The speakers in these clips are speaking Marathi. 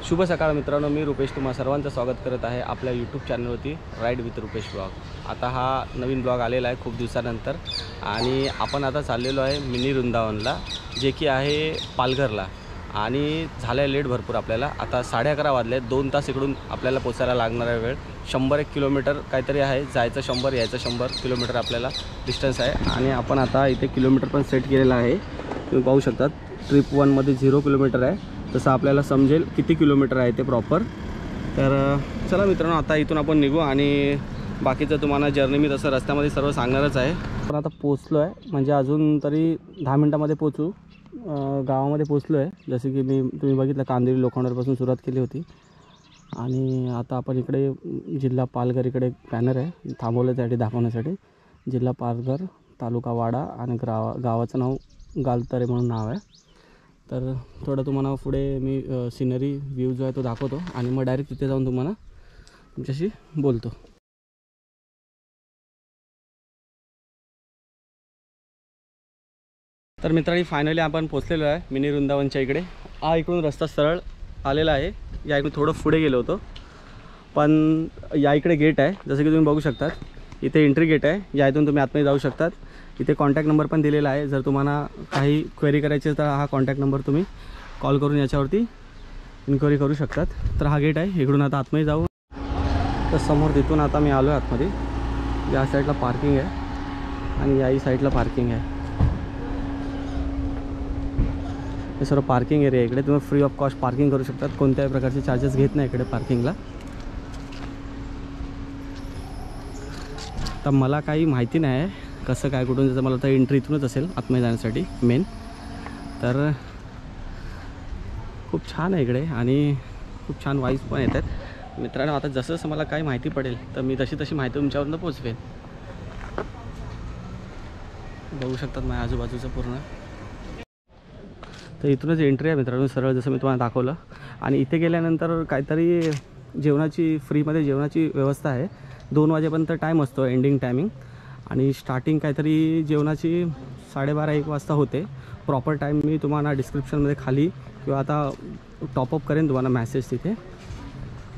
शुभ सकाळ मित्रांनो, मी रुपेश तुम्हा सर्वांचं स्वागत करत आहे आपल्या यूट्यूब चॅनलवरती राईड विथ रुपेश ब्लॉग। आता हा नवीन ब्लॉग आलेला आहे खूप दिवसानंतर आणि आपण आता चाललेलो आहे मिनी वृंदावनला, जे की आहे पालघरला। आणि झालं आहे लेट भरपूर आपल्याला, आता 11:30 वाजले, 2 तास इकडून आपल्याला पोचायला लागणार आहे वेळ। 100 किलोमीटर काहीतरी आहे, जायचं 100 यायचं 100 किलोमीटर आपल्याला डिस्टन्स आहे। आणि आपण आता इथे किलोमीटर पण सेट केलेला आहे, तुम्ही पाहू शकतात। ट्रिप 1 मध्ये 0 किलोमीटर आहे, तसं आपल्याला समजेल किती किलोमीटर आहे ते प्रॉपर। तर चला मित्रांनो, आता इथून आपण निघू आणि बाकीचं तुम्हाला जर्नी मी तसं रस्त्यामध्ये सर्व सांगणारच आहे। पण आता पोचलो आहे, म्हणजे अजून तरी 10 मिनटामध्ये पोचू, गावामध्ये पोचलो आहे। जसे की तुम्ही बघितलं, कांदिवली लोखंडरपासून सुरुवात केली होती आणि आता आपण इकडे जिल्हा पालघर, इकडे बॅनर आहे थांबवलं त्यासाठी दाखवण्यासाठी। जिल्हा पालघर, तालुका वाडा आणि गावाचं नाव गालतरे म्हणून नाव आहे। तर थोडं तुम्हाला पुढे मी सिनरी व्ह्यू जो आहे तो दाखवतो आणि मग डायरेक्ट तिथे जाऊन तुम्हाला तुमच्याशी बोलतो। तर मित्रांनी फायनली आपण पोचलेलो आहे मिनी वृंदावनच्या इकडे। हा इकडून रस्ता सरळ आलेला आहे, या इकडून थोडं पुढे गेलो होतो, पण या इकडे गेट आहे जसं की तुम्ही बघू शकतात। इथे एंट्री गेट आहे, या इथून तुम्ही आतमध्ये जाऊ शकतात। इथे कॉन्टॅक्ट नंबर पण दिलेला आहे, जर तुम्हाला काही क्वेरी करायची तर हा कॉन्टॅक्ट नंबर तुम्ही कॉल करून याच्यावरती इन्क्वायरी करू शकतात। तर हा गेट आहे, इकडून आता आतमध्ये जाऊ। तर समोर तिथून आता मी आलो आहे आतमध्ये। या साईडला पार्किंग आहे आणि याही साईडला पार्किंग आहे। हे सर्व पार्किंग एरिया इकडे, तुम्ही फ्री ऑफ कॉस्ट पार्किंग करू शकतात, कोणत्याही प्रकारचे चार्जेस घेत नाही इकडे पार्किंगला। तर मला काही माहिती नाही आहे कसं काय कुठून, जसं मला तर एंट्री इथूनच असेल आतमध्ये जाण्यासाठी मेन। तर खूप छान आहे इकडे आणि खूप छान वाईज पण येतात मित्रांनो। आता जसं जसं मला काही माहिती पडेल तर मी तशी माहिती तुमच्यापर्यंत पोचवेन। बघू शकतात माझ्या आजूबाजूचं पूर्ण। तर इथूनच एंट्री आहे मित्रांनो सरळ, जसं मी तुम्हाला दाखवलं। आणि इथे गेल्यानंतर काहीतरी जेवणाची फ्रीमध्ये जेवणाची व्यवस्था आहे। 2 वाजेपर्यंत टाईम असतो एंडिंग टायमिंग, आणि स्टार्टिंग काहीतरी जेवणाची 12:30-1 वाजता होते। प्रॉपर टाईम मी तुम्हाला डिस्क्रिप्शनमध्ये खाली किंवा आता टॉपअप करेन तुम्हाला मॅसेज तिथे।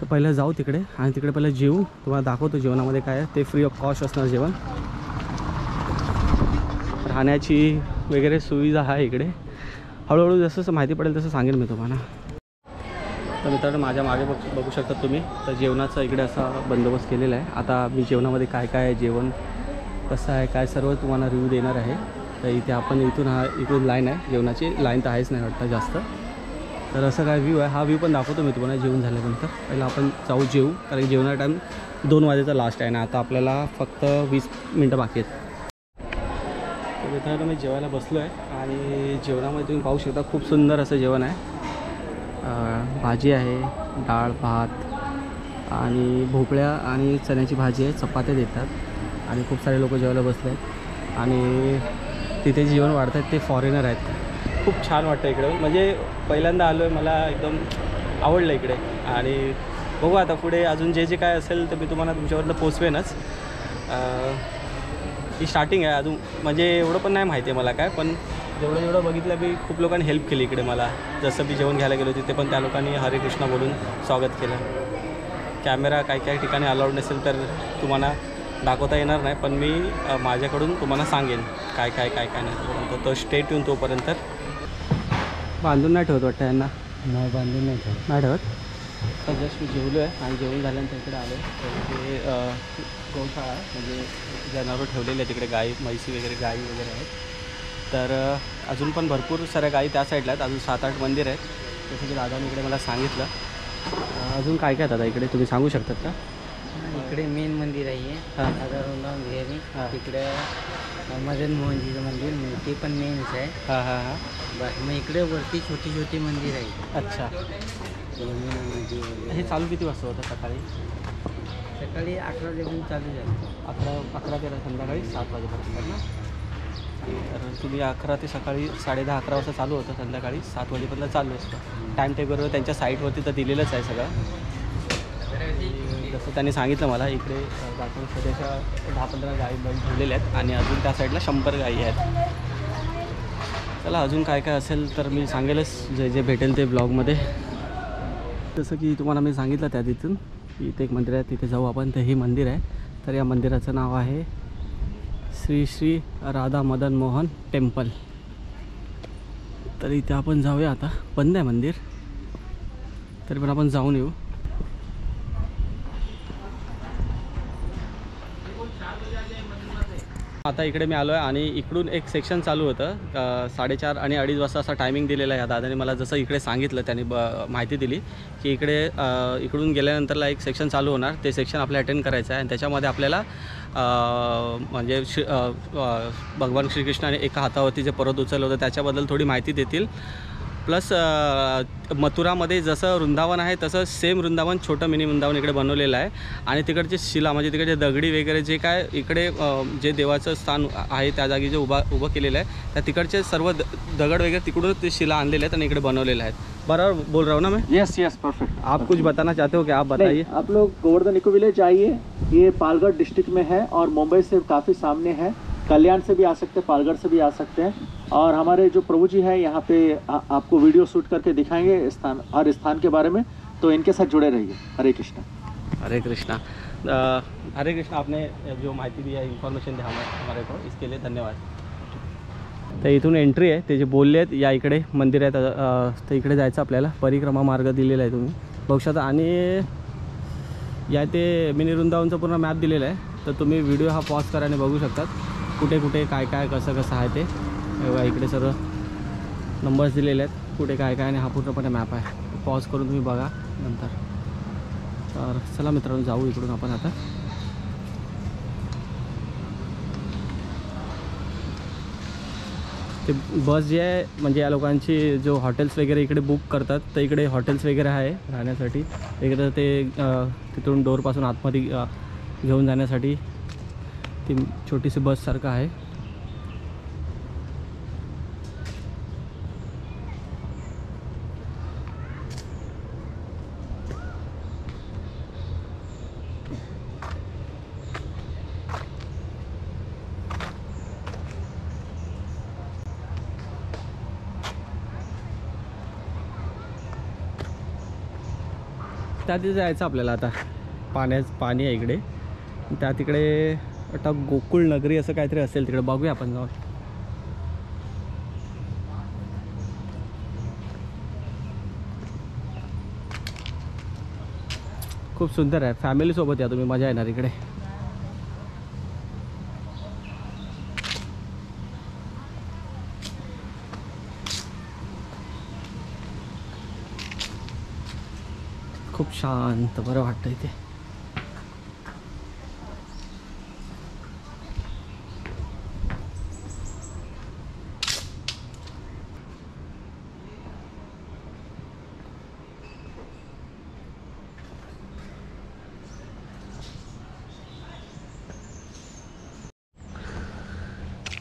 तर पहिलं जाऊ तिकडे आणि तिकडे पहिलं जेवू, तुम्हाला दाखवतो जेवणामध्ये काय आहे ते। फ्री ऑफ कॉस्ट असणार जेवण, राहण्याची वगैरे सुविधा आहे इकडे। हळूहळू जसं जसं माहिती पडेल तसं सांगेन मी तुम्हाला। तर मित्रांनो माझ्या मागे बघू शकता तुम्ही, तर जेवणाचा इकडे असा बंदोबस्त केलेला आहे। आता मी जेवणामध्ये काय काय आहे, जेवण कसं आहे काय, सर्व तुम्हाला रिव्ह्यू देणार आहे। तर इथे आपण इकडून लाईन आहे जेवणाची, लाईन तर आहेच नाही वाटतं जास्त। तर असं काय व्ह्यू आहे, हा व्ह्यू पण दाखवतो मी तुम्हाला जेवण झाल्यानंतर। पहिलं आपण जाऊ जेवू, कारण जेवणाचा टाईम 2 वाजेचा लास्ट आहे ना, आता आपल्याला फक्त 20 मिनटं बाकी आहेत। तर मित्रांनो मी जेवायला बसलो आहे आणि जेवणामध्ये तुम्ही पाहू शकता खूप सुंदर असं जेवण आहे। भाजी आहे, डाळ भात आणि भोपळ्या आणि चण्याची भाजी आहे, चपात्या देतात आणि खूप सारे लोक जेवायला बसले आहेत। आणि तिथे जेवण वाढत आहेत ते फॉरेनर आहेत। खूप छान वाटतं इकडे, म्हणजे पहिल्यांदा आलो आहे, मला एकदम आवडलं इकडे। आणि बघू आता पुढे अजून जे काय असेल तर मी तुम्हाला तुमच्यावरनं पोचवेनच। ही स्टार्टिंग आहे अजून, म्हणजे एवढं पण नाही माहिती आहे मला काय, पण जेवढं बघितलं मी खूप लोकांनी हेल्प केली इकडे मला। जसं मी जेवण घ्यायला गेलो तिथे पण त्या लोकांनी हरे कृष्णा बोलून स्वागत केलं। कॅमेरा काही ठिकाणी अलाउड नसेल तर तुम्हाला दाखवता येणार नाही, पण मी माझ्याकडून तुम्हाला सांगेन काय नाही। तो स्टे ट्यून तोपर्यंत। बांधून नाही ठेवत वाटतं यांना? नाही, बांधून नाही ठेवत। तर जस्ट मी जेवलो आहे आणि जेवण झाल्यानंतर इकडे आलो आहे। ते गौशाळा आहे, म्हणजे जनावरं ठेवलेले आहे तिकडे, गाई म्हैसी वगैरे गाई वगैरे आहेत। तर अजून पण भरपूर साऱ्या गाई त्या साईडला आहेत, अजून 7-8 मंदिर आहेत जसं की दादाने इकडे मला सांगितलं। अजून काय काय दादा इकडे तुम्ही सांगू शकतात का? इकडे मेन मंदिर आहे दादा वृंदावन बिहारी, तिकडे मदन मोहनजीचं मंदिर ते पण मेनच आहे। हां बस मग इकडे वरती छोटी मंदिर आहे। अच्छा, हे चालू किती वाजता होतं? सकाळी 11 वाजेपर्यंत चालू झालं। 11 ते संध्याकाळी 7 वाजेपर्यंत ना? तर तुम्ही 11 ते सकाळी 10:30-11 वाजता चालू होतं, संध्याकाळी 7 वाजेपर्यंत चालू असतं। टाईम टेबलवर त्यांच्या साईटवरती तर दिलेलंच आहे सगळं। जसं त्यांनी सांगितलं मला, इकडे जाताना सध्याच्या 10-15 गाई बैल ठेवलेल्या आहेत आणि अजून त्या साईडला 100 गाई आहेत। चला अजून काय काय असेल तर मी सांगेलच, जे भेटेल ते ब्लॉगमध्ये। जसं की तुम्हाला मी सांगितलं त्या तिथून की इथे एक मंदिर आहे, तिथे जाऊ आपण. तर हे मंदिर आहे. तर या मंदिराचं नाव आहे श्री श्री राधा मदन मोहन टेम्पल. तर इथे आपण जाऊया. आता बंद आहे मंदिर, तरी पण आपण जाऊन येऊ. आता इकडे मी आलो आहे आणि इकडून एक सेक्शन चालू होतं. 4:30 आणि 2:30 वाजता असा टायमिंग दिलेला आहे. दादाने मला जसं इकडे सांगितलं, त्यांनी माहिती दिली की इकडून गेल्यानंतरला एक सेक्शन चालू होणार. ते सेक्शन आपल्याला अटेंड करायचं आहे आणि त्याच्यामध्ये आपल्याला म्हणजे भगवान श्रीकृष्णाने एका हातावरती जे पर्वत उचललं होतं त्याच्याबद्दल थोडी माहिती देतील. प्लस मथुरामध्ये जसं वृंदावन आहे तसं सेम वृंदावन, छोटं मिनी वृंदावन इकडे बनवलेलं आहे. आणि तिकडचे शिला म्हणजे तिकडचे दगडी वगैरे जे काय इकडे जे देवाचं स्थान आहे त्या जागी जे उभं केलेलं आहे, त्या तिकडचे सर्व दगड वगैरे तिकडून ते शिला आणलेले आहेत आणि इकडे बनवलेले आहेत. बराबर बोल रहा हूँ ना मैं? Yes perfect. आप कुछ बताना चाहते हो क्या? आप बताइए. आप लोग गोवर्धन इको विलेज आइए, ये पालगढ़ डिस्ट्रिक्ट में है और मुंबई से काफ़ी सामने है. कल्याण से भी आ सकते हैं, पालगढ़ से भी आ सकते हैं. और हमारे जो प्रभु जी हैं यहाँ पे आपको वीडियो शूट करके दिखाएंगे हर स्थान के बारे में, तो इनके साथ जुड़े रहिए. हरे कृष्णा. हरे कृष्णा. हरे कृष्णा. आपने जो माहिती दी है, इन्फॉर्मेशन दी हमारे को, इसके लिए धन्यवाद. तर इथून एंट्री आहे. ते जे बोलले आहेत या इकडे मंदिर आहे, तर इकडे जायचं आपल्याला. परिक्रमा मार्ग दिलेला आहे तुम्ही बघू शकता. आणि या ते मिनी वृंदावनचा पूर्ण मॅप दिलेला आहे. तर तुम्ही व्हिडिओ हा पॉज करा आणि बघू शकतात कुठे कुठे काय काय कसं कसं आहे ते. बघा इकडे सर्व नंबर्स दिलेले आहेत कुठे काय काय, आणि हा पूर्णपणे मॅप आहे. पॉज करून तुम्ही बघा नंतर. तर चला मित्रांनो, जाऊ इकडून आपण आता. ते बस जे आहे म्हणजे या लोकांची जो हॉटेल्स वगैरे इकडे बुक करतात, तर इकडे हॉटेल्स वगैरे आहे राहण्यासाठी. इकडे ते तिथून डोरपासून आतमध्ये घेऊन जाण्यासाठी ती छोटीशी बससारखं आहे. त्या तिथे जायचं आपल्याला. आता पाणी आहे इकडे. त्या तिकडे आता गोकुळ नगरी असं काहीतरी असेल तिकडे, बघूया आपण जाऊन. खूप सुंदर आहे. फॅमिलीसोबत या तुम्ही, मजा येणार इकडे. खूप शांत बरं वाटतं इथे.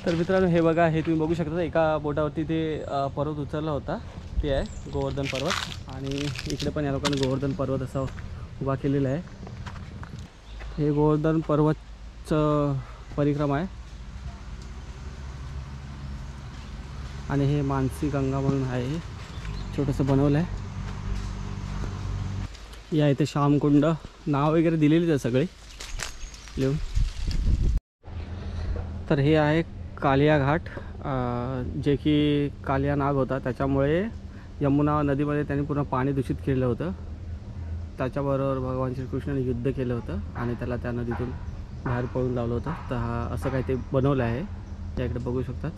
तर मित्रांनो हे बघा, हे तुम्ही बघू शकता एका बोटावरती ते पर्वत उचलला होता, ते आहे गोवर्धन पर्वत. आणि इकडे पण या लोकांनी गोवर्धन पर्वत असा उभा केलेला आहे. हे गोवर्धन पर्वतचं परिक्रमा आहे. आणि हे मानसी गंगा म्हणून आहे, छोटंसं बनवलं आहे. या इथे श्यामकुंड नाव वगैरे दिलेलीच आहे सगळे लिहून. तर हे आहे कालिया घाट, जे की कालिया नाग होता, त्याच्यामुळे यमुना नदीमध्ये त्यांनी पूर्ण पाणी दूषित केलं होतं. त्याच्याबरोबर भगवान श्रीकृष्णाने युद्ध केलं होतं आणि त्याला त्या नदीतून बाहेर पळून लावलं होतं. तर हा असं काही ते बनवलं आहे, त्या इकडे बघू शकतात.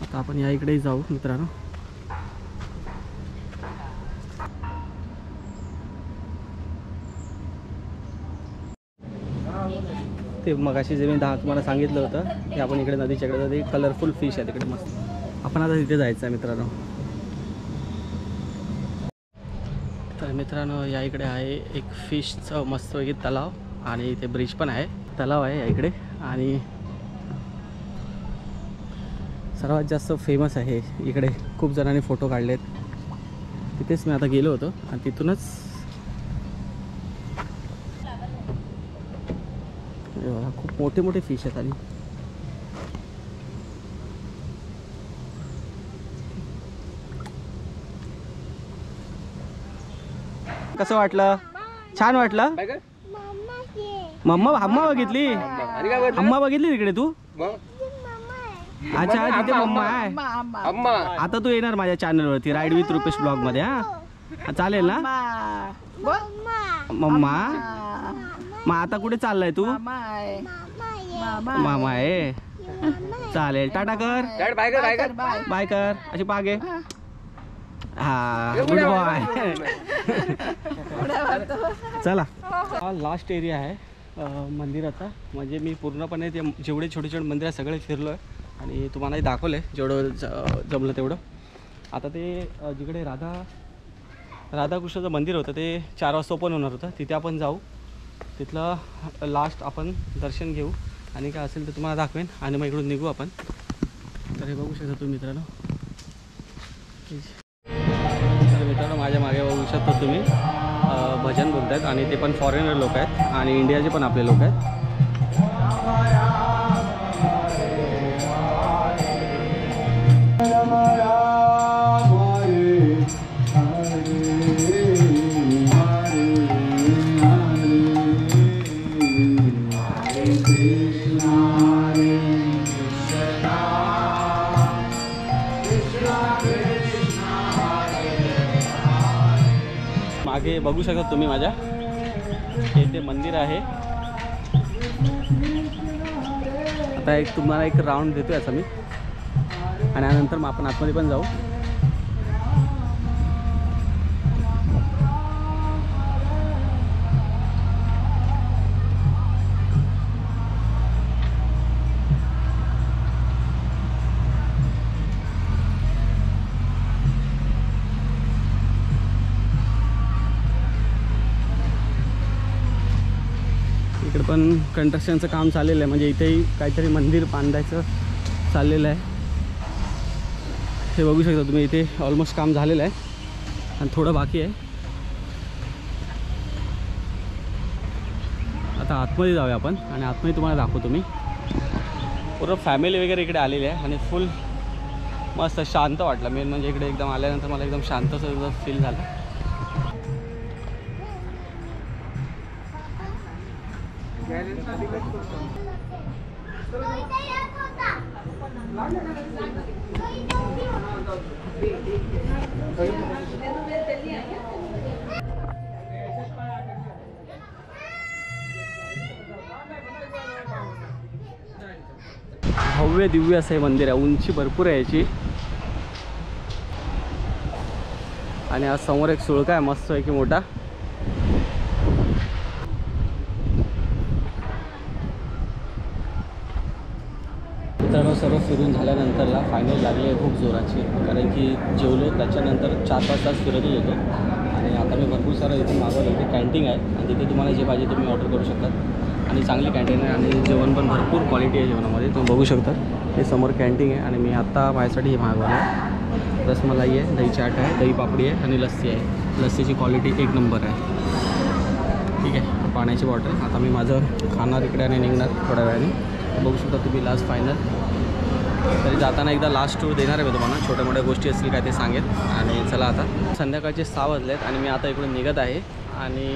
आता आपण या इकडेही जाऊ मित्रांनो. ते मगाशी जे मी तुम्हाला सांगितलं होतं की आपण इकडे नदीच्या इकडे ते कलरफुल फिश आहे तिकडे मस्त. आपण आता तिथे जायचं आहे मित्रांनो. तर मित्रांनो या इकडे आहे एक फिशचं मस्तपैकी तलाव आणि इथे ब्रिज पण आहे. तलाव आहे या इकडे आणि सर्वात जास्त फेमस आहे इकडे. खूप जणांनी फोटो काढलेत. तिथेच मी आता गेलो होतो आणि तिथूनच खूप मोठे मोठे फिश आहेत. आणि कसं वाटलं? छान वाटलं? मम्मा हम्मा बघितली? अम्मा बघितली तिकडे तू? अच्छा तिथे मम्मा आहे. आता तू येणार माझ्या चॅनलवरती राईड विथ रुपेश ब्लॉग मध्ये. हा चालेल ना? मम्मा मग आता कुठे चाललाय तू? मामा आहे. चालेल टाटा कर. बाय कर अशी पागे. हा गुड बॉय. चला हा लास्ट एरिया आहे मंदिराचा. म्हणजे मी पूर्णपणे ते जेवढे छोटे छोटे मंदिर आहे सगळे फिरलो आहे आणि तुम्हालाही दाखवलं आहे जेवढं जमलं तेवढं. आता ते जिकडे राधाकृष्णाचं मंदिर होतं ते 4 वाजता ओपन होणार होतं. तिथे आपण जाऊ. तिथलं लास्ट आपण दर्शन घेऊ आणि काय असेल तर तुम्हाला दाखवेन आणि मग इकडून निघू आपण. तर हे बघू शकता तुम्ही मित्रांनो. तर मित्रांनो माझ्या मागे बघू शकता तुम्ही भजन बोलत आहेत आणि ते पण फॉरेनर लोक आहेत आणि इंडियाचे पण आपले लोक आहेत. मागे बघू शकता तुम्ही माझ्या इथे मंदिर आहे. आता एक तुम्हाला एक राऊंड देतोय असं मी आणि त्यानंतर मग आपण आतमध्ये पण जाऊ. इकडे पण कंस्ट्रक्शनचं काम चाललेलं आहे. म्हणजे इथेही काहीतरी मंदिर बांधायचं चाललेलं आहे. हे बघू शकता तुम्ही इथे ऑलमोस्ट काम झालेलं आहे आणि थोडं बाकी आहे. आता आतमध्ये जाऊया आपण आणि आतमध्ये तुम्हाला दाखवतो मी. पूर्ण फॅमिली वगैरे इकडे आलेली आहे आणि फुल मस्त शांत वाटलं. मेन म्हणजे इकडे एकदम आल्यानंतर मला एकदम शांतसं फील झालं. भव्य दिव्य असं हे मंदिर आहे. उंची भरपूर आहे याची आणि आज समोर एक सुळका आहे मस्त आहे की मोठा. मित्रांनो सर्व फिरून झाल्यानंतरला फायनल लागली आहे खूप जोराची. कारण की जेवलो त्याच्यानंतर 4-5 तास फिरतच होतो आणि आता मी भरपूर सारं इथे मागवलं. इथे कॅन्टीन आहे आणि तिथे तुम्हाला जे पाहिजे तुम्ही ऑर्डर करू शकतात आणि चांगली कॅन्टीन आहे आणि जेवण पण भरपूर क्वालिटी आहे जेवणामध्ये. तुम्ही बघू शकता हे समोर कॅन्टीन आहे आणि मी आत्ता माझ्यासाठी हे मागवलं आहे. रसमलाई आहे, दही चाट आहे, दही पापडी आहे आणि लस्सी आहे. लस्सीची क्वालिटी 1 नंबर आहे. ठीक आहे. पाण्याची बॉटल. आता मी माझं खाणार इकडे आणि निघणार थोड्या वेळाने. बघू शकता तुम्ही लास्ट फायनल. तरी जाताना एकदा लास्ट टूर देणार आहे मी तुम्हाला. छोट्या मोठ्या गोष्टी असतील काय ते सांगेल. आणि चला आता संध्याकाळचे 6 वाजले आहेत आणि मी आता इकडून निघत आहे आणि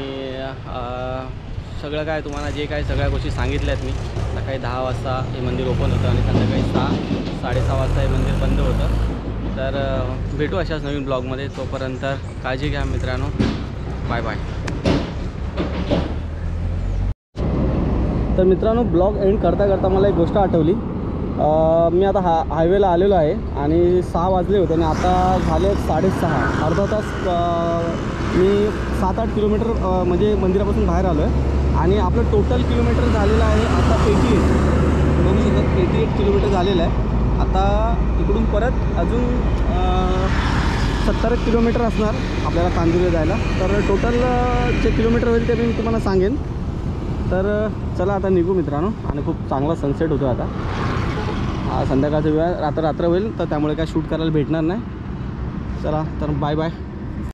सगळं काय तुम्हाला जे काय सगळ्या गोष्टी सांगितल्या आहेत मी. सकाळी 10 वाजता हे मंदिर ओपन होतं आणि संध्याकाळी 6-6:30 वाजता हे मंदिर बंद होतं. तर भेटू अशाच नवीन ब्लॉगमध्ये. तोपर्यंत काळजी घ्या मित्रांनो. Bye bye. तर मित्रांनो ब्लॉग एंड करता करता मला एक गोष्ट आठवली. मी आता हायवेला आलेलो आहे आणि 6 वाजले होते आणि आता झाले 6:30. अर्धा तास मी 7-8 किलोमीटर म्हणजे मंदिरापासून बाहेर आलो आहे आणि आपलं टोटल किलोमीटर झालेलं आहे आता 88. बघू शकतात 88 किलोमीटर झालेलं आहे. आता इकडून परत अजून 70 किलोमीटर असणार आपल्याला कांदिवली जायला. तर टोटल जे किलोमीटर होईल ते मी तुम्हाला सांगेन. तर चला आता निघू मित्रांनो. आणि खूप चांगला सनसेट होतो आता. संध्याकाळचा वेळ रात्र होईल तर त्यामुळे काय शूट करायला भेटणार नाही. चला तर बाय बाय.